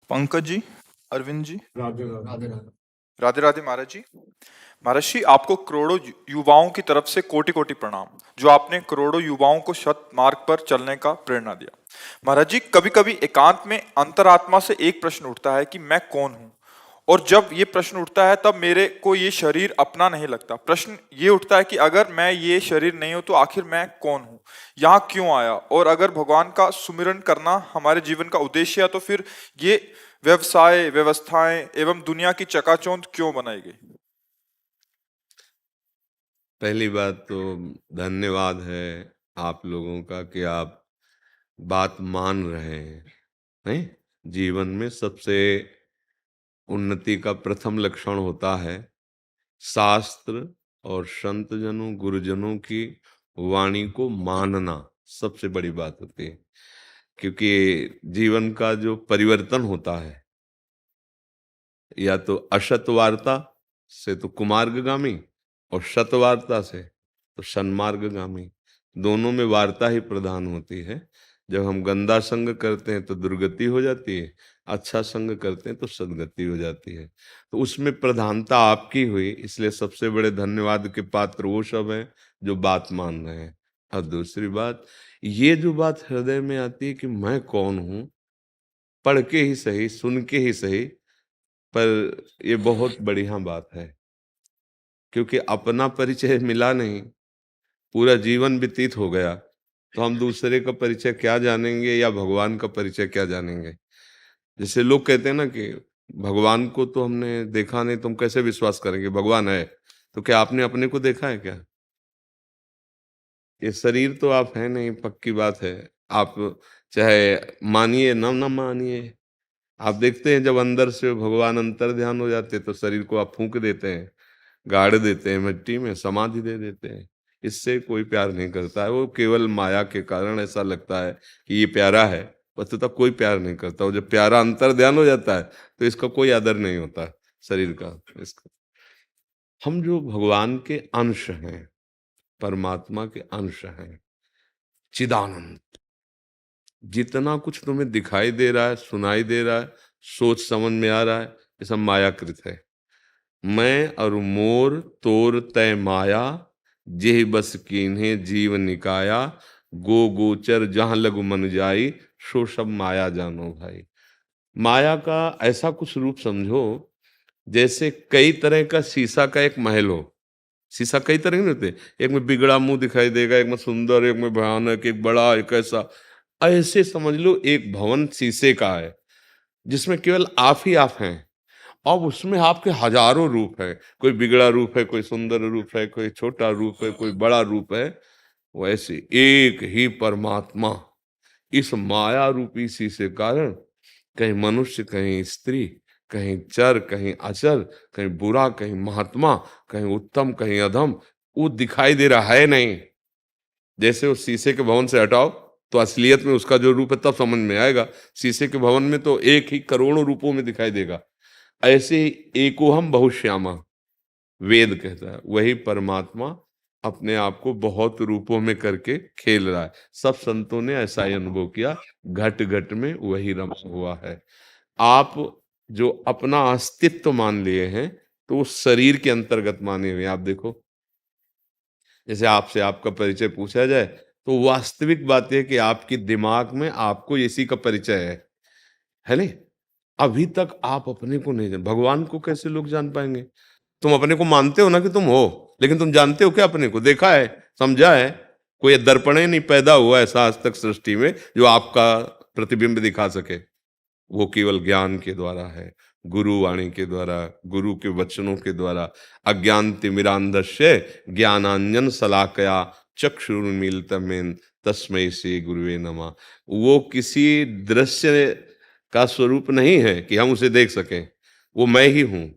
पंकज जी, अरविंद जी, राधे राधे। राधे राधे महाराज जी। महाराज जी, आपको करोड़ों युवाओं की तरफ से कोटि कोटि प्रणाम, जो आपने करोड़ों युवाओं को सत मार्ग पर चलने का प्रेरणा दिया। महाराज जी, कभी कभी एकांत में अंतरात्मा से एक प्रश्न उठता है कि मैं कौन हूं। और जब ये प्रश्न उठता है तब मेरे को ये शरीर अपना नहीं लगता। प्रश्न ये उठता है कि अगर मैं ये शरीर नहीं हूं तो आखिर मैं कौन हूं, यहाँ क्यों आया, और अगर भगवान का सुमिरन करना हमारे जीवन का उद्देश्य है तो फिर ये व्यवसाय, व्यवस्थाएं एवं दुनिया की चकाचौंध क्यों बनाई गई। पहली बात तो धन्यवाद है आप लोगों का कि आप बात मान रहे हैं। जीवन में सबसे उन्नति का प्रथम लक्षण होता है शास्त्र और संत जनों गुरुजनों की वाणी को मानना। सबसे बड़ी बात होती है, क्योंकि जीवन का जो परिवर्तन होता है, या तो असत वार्ता से तो कुमार्गगामी, और सत वार्ता से तो सन्मार्गगामी। दोनों में वार्ता ही प्रधान होती है। जब हम गंदा संग करते हैं तो दुर्गति हो जाती है, अच्छा संग करते हैं तो सदगति हो जाती है। तो उसमें प्रधानता आपकी हुई, इसलिए सबसे बड़े धन्यवाद के पात्र वो सब हैं जो बात मान रहे हैं। और दूसरी बात, ये जो बात हृदय में आती है कि मैं कौन हूं, पढ़ के ही सही, सुन के ही सही, पर ये बहुत बढ़िया बात है, क्योंकि अपना परिचय मिला नहीं, पूरा जीवन व्यतीत हो गया, तो हम दूसरे का परिचय क्या जानेंगे या भगवान का परिचय क्या जानेंगे। जैसे लोग कहते हैं ना कि भगवान को तो हमने देखा नहीं, तुम कैसे विश्वास करेंगे भगवान है। तो क्या आपने अपने को देखा है क्या? ये शरीर तो आप है नहीं, पक्की बात है। आप चाहे मानिए न मानिए, आप देखते हैं जब अंदर से भगवान अंतर ध्यान हो जाते तो शरीर को आप फूंक देते हैं, गाड़ देते हैं मिट्टी में, समाधि दे देते हैं। इससे कोई प्यार नहीं करता है, वो केवल माया के कारण ऐसा लगता है कि ये प्यारा है, वस्तुतः कोई प्यार नहीं करता। वो जब प्यारा अंतर ध्यान हो जाता है तो इसका कोई आदर नहीं होता शरीर का। इसका हम जो भगवान के अंश हैं, परमात्मा के अंश हैं, चिदानंद, जितना कुछ तुम्हें दिखाई दे रहा है, सुनाई दे रहा है, सोच समझ में आ रहा है, ये सब मायाकृत है। मैं और मोर तोर तय माया, जेह बस कीन्हे जीव निकाया, गो गोचर जहां लगु मन जाई, सो सब माया जानो भाई। माया का ऐसा कुछ रूप समझो जैसे कई तरह का शीशा का एक महल हो। शीशा कई तरह के नहीं होते, एक में बिगड़ा मुंह दिखाई देगा, एक में सुंदर, एक में भयानक, एक बड़ा, एक ऐसा। ऐसे समझ लो एक भवन शीशे का है, जिसमें केवल आप ही आप हैं। अब उसमें आपके हजारों रूप है, कोई बिगड़ा रूप है, कोई सुंदर रूप है, कोई छोटा रूप है, कोई बड़ा रूप है। वैसे एक ही परमात्मा इस माया रूपी सी से कारण, कहीं मनुष्य, कहीं स्त्री, कहीं चर, कहीं अचर, कहीं बुरा, कहीं महात्मा, कहीं उत्तम, कहीं अधम, वो दिखाई दे रहा है नहीं। जैसे उस शीशे के भवन से हटाओ तो असलियत में उसका जो रूप है तब समझ में आएगा। शीशे के भवन में तो एक ही करोड़ों रूपों में दिखाई देगा। ऐसे ही एकोहम बहुश्यामा वेद कहता है, वही परमात्मा अपने आप को बहुत रूपों में करके खेल रहा है। सब संतों ने ऐसा ही अनुभव किया, घट घट में वही रमा हुआ है। आप जो अपना अस्तित्व मान लिए हैं तो उस शरीर के अंतर्गत माने हुए हैं। आप देखो, जैसे आपसे आपका परिचय पूछा जाए तो वास्तविक बात यह है कि आपकी दिमाग में आपको इसी का परिचय है नहीं। अभी तक आप अपने को नहीं जान, भगवान को कैसे लोग जान पाएंगे? तुम अपने को मानते हो ना कि तुम हो, लेकिन तुम जानते हो क्या अपने को? देखा है, समझा है? कोई दर्पण ही नहीं पैदा हुआ ऐसा आज तक सृष्टि में जो आपका प्रतिबिंब दिखा सके। वो केवल ज्ञान के द्वारा है, गुरु वाणी के द्वारा, गुरु के वचनों के द्वारा। अज्ञान तिमिरांधस्य ज्ञानांजन शलाकया चक्षुरुन्मीलितमेन तस्मै श्री गुरुवे नमः। वो किसी दृश्य का स्वरूप नहीं है कि हम उसे देख सकें, वो मैं ही हूं।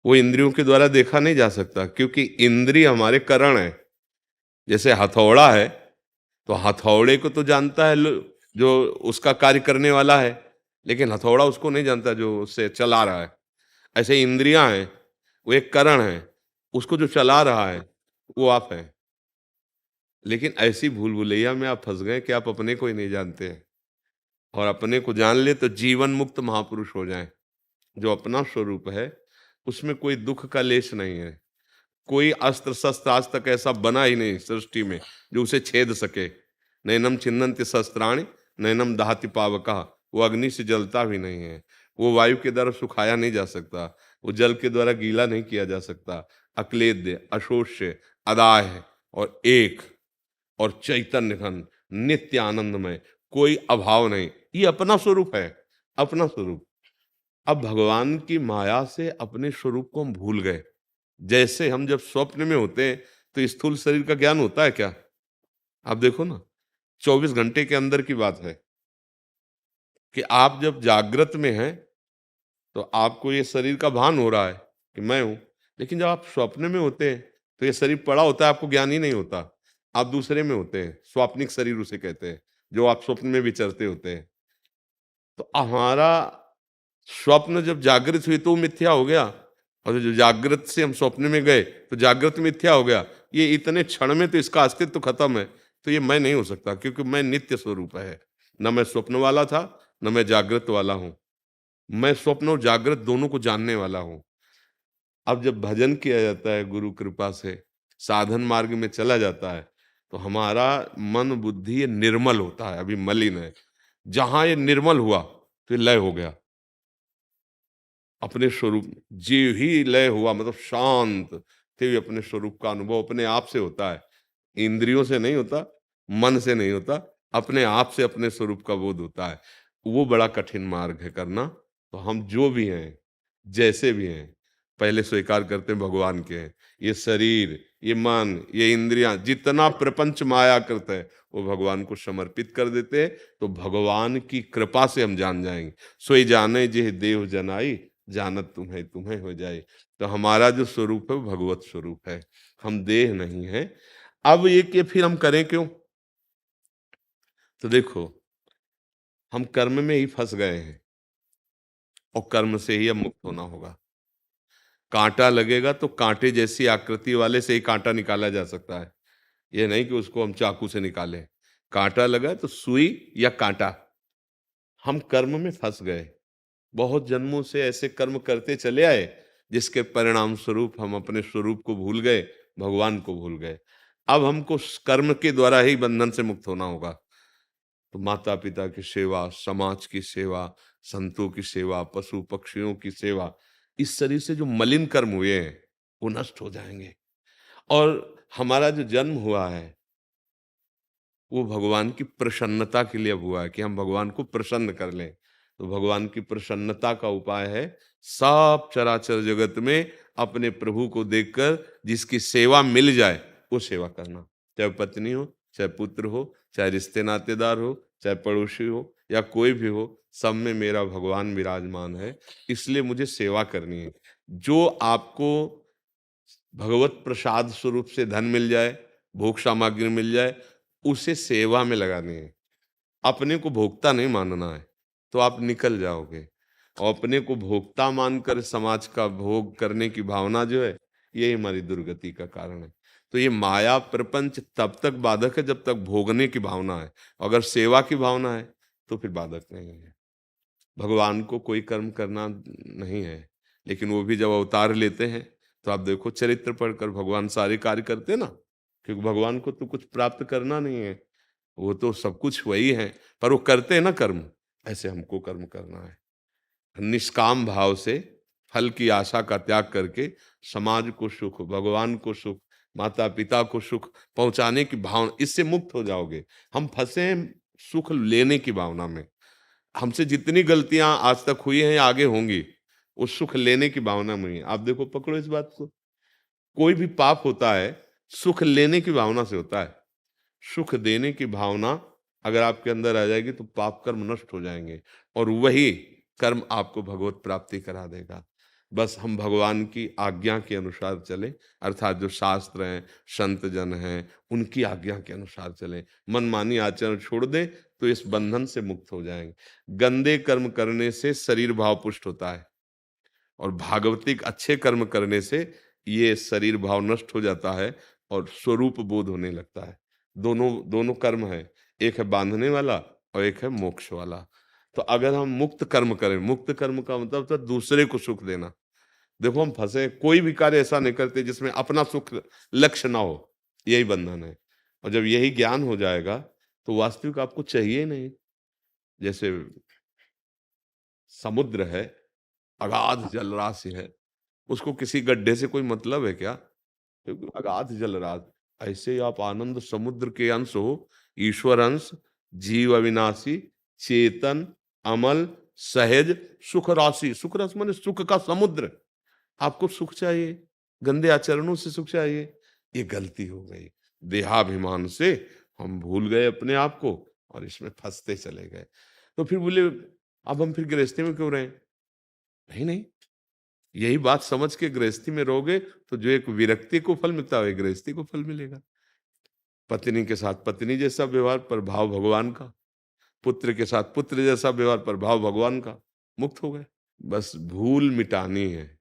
वो इंद्रियों के द्वारा देखा नहीं जा सकता, क्योंकि इंद्रिय हमारे करण है। जैसे हथौड़ा है तो हथौड़े को तो जानता है जो उसका कार्य करने वाला है, लेकिन हथौड़ा उसको नहीं जानता जो उससे चला रहा है। ऐसे इंद्रियां हैं, वो एक करण है, उसको जो चला रहा है वो आप हैं। लेकिन ऐसी भूल भुलैया में आप फंस गए कि आप अपने को ही नहीं जानते हैं। और अपने को जान ले तो जीवन मुक्त महापुरुष हो जाएं। जो अपना स्वरूप है उसमें कोई दुख का लेश नहीं है। कोई अस्त्र शस्त्र आज तक ऐसा बना ही नहीं सृष्टि में जो उसे छेद सके। नैनम छिन्नन्ति शस्त्राणि नैनम दहति पावकः। वो अग्नि से जलता भी नहीं है, वो वायु के द्वारा सुखाया नहीं जा सकता, वो जल के द्वारा गीला नहीं किया जा सकता। अक्लेद्य, अशोष्य, अदाह्य और एक और चैतन्य घन, नित्य आनंदमय, कोई अभाव नहीं। ये अपना स्वरूप है, अपना स्वरूप। अब भगवान की माया से अपने स्वरूप को हम भूल गए। जैसे हम जब स्वप्न में होते हैं तो स्थूल शरीर का ज्ञान होता है क्या? आप देखो ना, 24 घंटे के अंदर की बात है कि आप जब जागृत में हैं तो आपको ये शरीर का भान हो रहा है कि मैं हूं, लेकिन जब आप स्वप्न में होते हैं तो ये शरीर पड़ा होता है, आपको ज्ञान ही नहीं होता। आप दूसरे में होते हैं, स्वाप्निक शरीर उसे कहते हैं, जो आप स्वप्न में विचरते होते हैं। तो हमारा स्वप्न जब जागृत हुई तो वो मिथ्या हो गया, और जो जागृत से हम स्वप्न में गए तो जागृत मिथ्या हो गया। ये इतने क्षण में तो इसका अस्तित्व तो खत्म है। तो ये मैं नहीं हो सकता, क्योंकि मैं नित्य स्वरूप है। न मैं स्वप्न वाला था, न मैं जागृत वाला हूं। मैं स्वप्न और जागृत दोनों को जानने वाला हूं। अब जब भजन किया जाता है गुरु कृपा से, साधन मार्ग में चला जाता है, तो हमारा मन बुद्धि ये निर्मल होता है, अभी मलिन है। जहां ये निर्मल हुआ तो ये लय हो गया अपने स्वरूप। जीव ही लय हुआ मतलब शांत थे, अपने स्वरूप का अनुभव अपने आप से होता है। इंद्रियों से नहीं होता, मन से नहीं होता, अपने आप से अपने स्वरूप का बोध होता है। वो बड़ा कठिन मार्ग है करना। तो हम जो भी हैं, जैसे भी हैं, पहले स्वीकार करते हैं भगवान के हैं। ये शरीर, ये मन, ये इंद्रियां, जितना प्रपंच माया करता है वो भगवान को समर्पित कर देते हैं। तो भगवान की कृपा से हम जान जाएंगे। सोई जाने जे देव जनाई, जानत तुम्हें तुम्हें हो जाए। तो हमारा जो स्वरूप है वो भगवत स्वरूप है, हम देह नहीं है। अब ये कि फिर हम करें क्यों? तो देखो, हम कर्म में ही फंस गए हैं और कर्म से ही अब मुक्त होना होगा। कांटा लगेगा तो कांटे जैसी आकृति वाले से ही कांटा निकाला जा सकता है। ये नहीं कि उसको हम चाकू से निकालें। कांटा लगा तो सुई या कांटा। हम कर्म में फंस गए, बहुत जन्मों से ऐसे कर्म करते चले आए जिसके परिणाम स्वरूप हम अपने स्वरूप को भूल गए, भगवान को भूल गए। अब हमको उस कर्म के द्वारा ही बंधन से मुक्त होना होगा। तो माता पिता की सेवा, समाज की सेवा, संतों की सेवा, पशु पक्षियों की सेवा, इस शरीर से जो मलिन कर्म हुए हैं वो नष्ट हो जाएंगे। और हमारा जो जन्म हुआ है वो भगवान की प्रसन्नता के लिए हुआ है कि हम भगवान को प्रसन्न कर लें। तो भगवान की प्रसन्नता का उपाय है सब चराचर जगत में अपने प्रभु को देखकर जिसकी सेवा मिल जाए वो सेवा करना। चाहे पत्नी हो, चाहे पुत्र हो, चाहे रिश्ते नातेदार हो, चाहे पड़ोसी हो या कोई भी हो, सब में मेरा भगवान विराजमान है, इसलिए मुझे सेवा करनी है। जो आपको भगवत प्रसाद स्वरूप से धन मिल जाए, भोग सामग्री मिल जाए, उसे सेवा में लगानी है। अपने को भोक्ता नहीं मानना है, तो आप निकल जाओगे। और अपने को भोक्ता मानकर समाज का भोग करने की भावना जो है, यही हमारी दुर्गति का कारण है। तो ये माया प्रपंच तब तक बाधक है जब तक भोगने की भावना है। अगर सेवा की भावना है तो फिर बाधक नहीं है। भगवान को कोई कर्म करना नहीं है, लेकिन वो भी जब अवतार लेते हैं तो आप देखो चरित्र पढ़कर भगवान सारे कार्य करते हैं ना, क्योंकि भगवान को तो कुछ प्राप्त करना नहीं है, वो तो सब कुछ वही है, पर वो करते हैं ना कर्म। ऐसे हमको कर्म करना है निष्काम भाव से, फल की आशा का त्याग करके समाज को सुख, भगवान को सुख, माता पिता को सुख पहुंचाने की भावना, इससे मुक्त हो जाओगे। हम फंसे हैं सुख लेने की भावना में। हमसे जितनी गलतियां आज तक हुई हैं या आगे होंगी, उस सुख लेने की भावना में ही। आप देखो, पकड़ो इस बात को, कोई भी पाप होता है सुख लेने की भावना से होता है। सुख देने की भावना अगर आपके अंदर आ जाएगी तो पाप कर्म नष्ट हो जाएंगे और वही कर्म आपको भगवत प्राप्ति करा देगा। बस हम भगवान की आज्ञा के अनुसार चलें, अर्थात जो शास्त्र हैं, संत जन हैं, उनकी आज्ञा के अनुसार चलें। मनमानी आचरण छोड़ दें तो इस बंधन से मुक्त हो जाएंगे। गंदे कर्म करने से शरीर भाव पुष्ट होता है और भागवतिक अच्छे कर्म करने से ये शरीर भाव नष्ट हो जाता है और स्वरूप बोध होने लगता है। दोनों दोनों कर्म है, एक है बांधने वाला और एक है मोक्ष वाला। तो अगर हम मुक्त कर्म करें, मुक्त कर्म का मतलब तो दूसरे को सुख देना। देखो हम फंसे, कोई भी कार्य ऐसा नहीं करते जिसमें अपना सुख लक्ष्य ना हो, यही बंधन है। और जब यही ज्ञान हो जाएगा तो वास्तविक आपको चाहिए ही नहीं। जैसे समुद्र है, अगाध जलराशि है, उसको किसी गड्ढे से कोई मतलब है क्या? क्योंकि अगाध जलराशि। ऐसे ही आप आनंद समुद्र के अंश हो, ईश्वर अंश, जीव अविनाशी, चेतन, अमल, सहज, सुख राशि। सुख राशि माने सुख का समुद्र। आपको सुख चाहिए, गंदे आचरणों से सुख चाहिए, ये गलती हो गई। देहाभिमान से हम भूल गए अपने आप को और इसमें फंसते चले गए। तो फिर बोले अब हम फिर गृहस्थी में क्यों रहे? नहीं नहीं, यही बात समझ के गृहस्थी में रहोगे तो जो एक विरक्ति को फल मिलता है गृहस्थी को फल मिलेगा। पत्नी के साथ पत्नी जैसा व्यवहार, पर भाव भगवान का। पुत्र के साथ पुत्र जैसा व्यवहार, पर भाव भगवान का। मुक्त हो गए। बस भूल मिटानी है,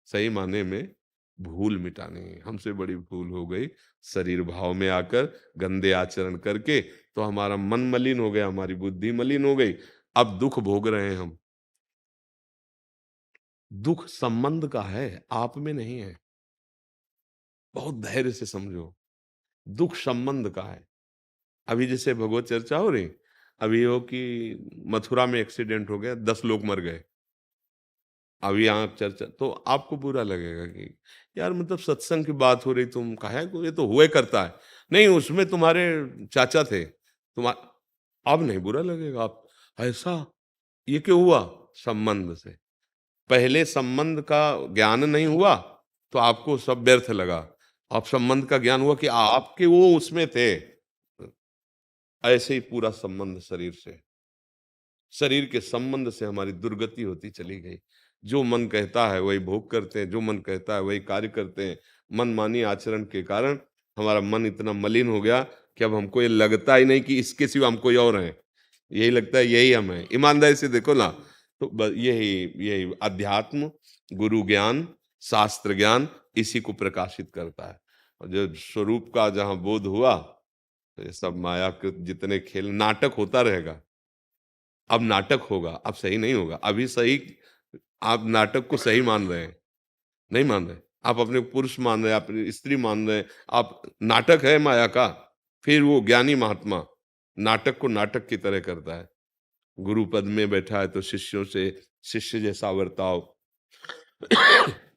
सही माने में भूल मिटानी है। हमसे बड़ी भूल हो गई शरीर भाव में आकर गंदे आचरण करके, तो हमारा मन मलिन हो गया, हमारी बुद्धि मलिन हो गई। अब दुख भोग रहे हैं हम। दुख संबंध का है, आप में नहीं है। बहुत धैर्य से समझो, दुख संबंध का है। अभी जैसे भगवत चर्चा हो रही, अभी हो कि मथुरा में एक्सीडेंट हो गया, 10 लोग मर गए। अभी यहाँ चर्चा, तो आपको बुरा लगेगा कि यार मतलब सत्संग की बात हो रही, तुम कहा है ये तो हुए करता है। नहीं, उसमें तुम्हारे चाचा थे, अब नहीं बुरा लगेगा। आप ऐसा, ये क्यों हुआ? संबंध से। पहले संबंध का ज्ञान नहीं हुआ तो आपको सब व्यर्थ लगा। अब संबंध का ज्ञान हुआ कि आपके वो उसमें थे। ऐसे ही पूरा संबंध शरीर से, शरीर के संबंध से हमारी दुर्गति होती चली गई। जो मन कहता है वही भोग करते हैं, जो मन कहता है वही कार्य करते हैं। मनमानी आचरण के कारण हमारा मन इतना मलिन हो गया कि अब हमको ये लगता ही नहीं कि इसके सिवा हम कोई और हैं। यही लगता है यही हम हैं। ईमानदारी से देखो ना, तो यही यही अध्यात्म, गुरु ज्ञान, शास्त्र ज्ञान इसी को प्रकाशित करता है। और जो स्वरूप का जहाँ बोध हुआ, तो ये सब माया के जितने खेल नाटक होता रहेगा। अब नाटक होगा, अब सही नहीं होगा। अभी सही, आप नाटक को सही मान रहे हैं, नहीं मान रहे। आप अपने पुरुष मान रहे हैं, अपनी स्त्री मान रहे हैं, आप नाटक है माया का। फिर वो ज्ञानी महात्मा नाटक को नाटक की तरह करता है। गुरु पद में बैठा है तो शिष्यों से शिष्य जैसा बर्ताव,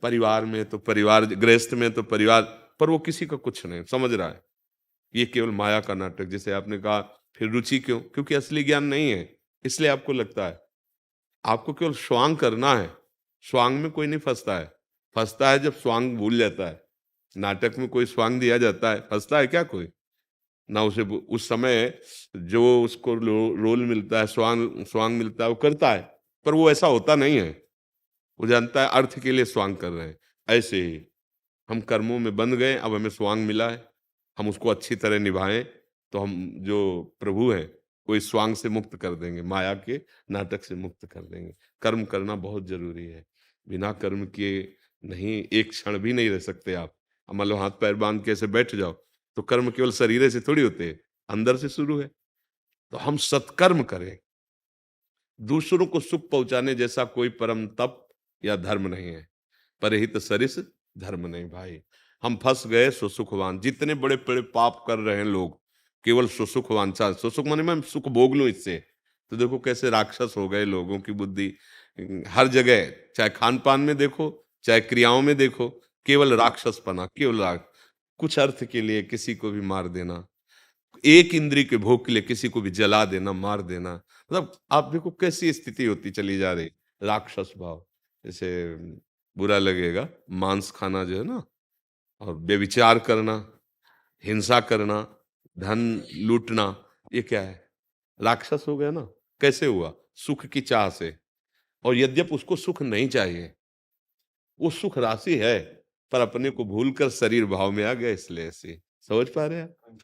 परिवार में तो परिवार, गृहस्थ में तो परिवार, पर वो किसी का कुछ नहीं समझ रहा है। ये केवल माया का नाटक। जैसे आपने कहा फिर रुचि क्यों? क्योंकि असली ज्ञान नहीं है, इसलिए आपको लगता है। आपको केवल स्वांग करना है। स्वांग में कोई नहीं फंसता है। फंसता है जब स्वांग भूल जाता है। नाटक में कोई स्वांग दिया जाता है, फंसता है क्या कोई? ना उसे उस समय जो उसको रोल मिलता है, स्वांग स्वांग मिलता है, वो करता है। पर वो ऐसा होता नहीं है। वो जानता है अर्थ के लिए स्वांग कर रहे हैं। ऐसे ही हम कर्मों में बंध गए, अब हमें स्वांग मिला है, हम उसको अच्छी तरह निभाएं तो हम जो प्रभु हैं वो इस स्वांग से मुक्त कर देंगे, माया के नाटक से मुक्त कर देंगे। कर्म करना बहुत जरूरी है। बिना कर्म किए नहीं, एक क्षण भी नहीं रह सकते आप। अब मान लो हाथ पैर बांध के ऐसे बैठ जाओ, तो कर्म केवल शरीर से थोड़ी होते हैं, अंदर से शुरू है। तो हम सत्कर्म करें। दूसरों को सुख पहुंचाने जैसा कोई परम तप या धर्म नहीं है। परहित सरिस धर्म नहीं भाई। हम फंस गए सुसुखवान। जितने बड़े बड़े पाप कर रहे हैं लोग, केवल सुसुख वांछा। सुसुख माने मैं सुख भोग लूं इससे। तो देखो कैसे राक्षस हो गए लोगों की बुद्धि। हर जगह, चाहे खान पान में देखो, चाहे क्रियाओं में देखो, केवल राक्षस पना, केवल कुछ अर्थ के लिए किसी को भी मार देना, एक इंद्री के भोग के लिए किसी को भी जला देना, मार देना। मतलब आप देखो कैसी स्थिति होती चली जा रही। राक्षस भाव। जैसे बुरा लगेगा, मांस खाना जो है ना, और व्यभिचार करना, हिंसा करना, धन लूटना, ये क्या है? राक्षस हो गया ना। कैसे हुआ? सुख की चाह से। और यद्यप उसको सुख नहीं चाहिए, वो सुख राशि है, पर अपने को भूलकर शरीर भाव में आ गया, इसलिए ऐसे। समझ पा रहे हैं आप?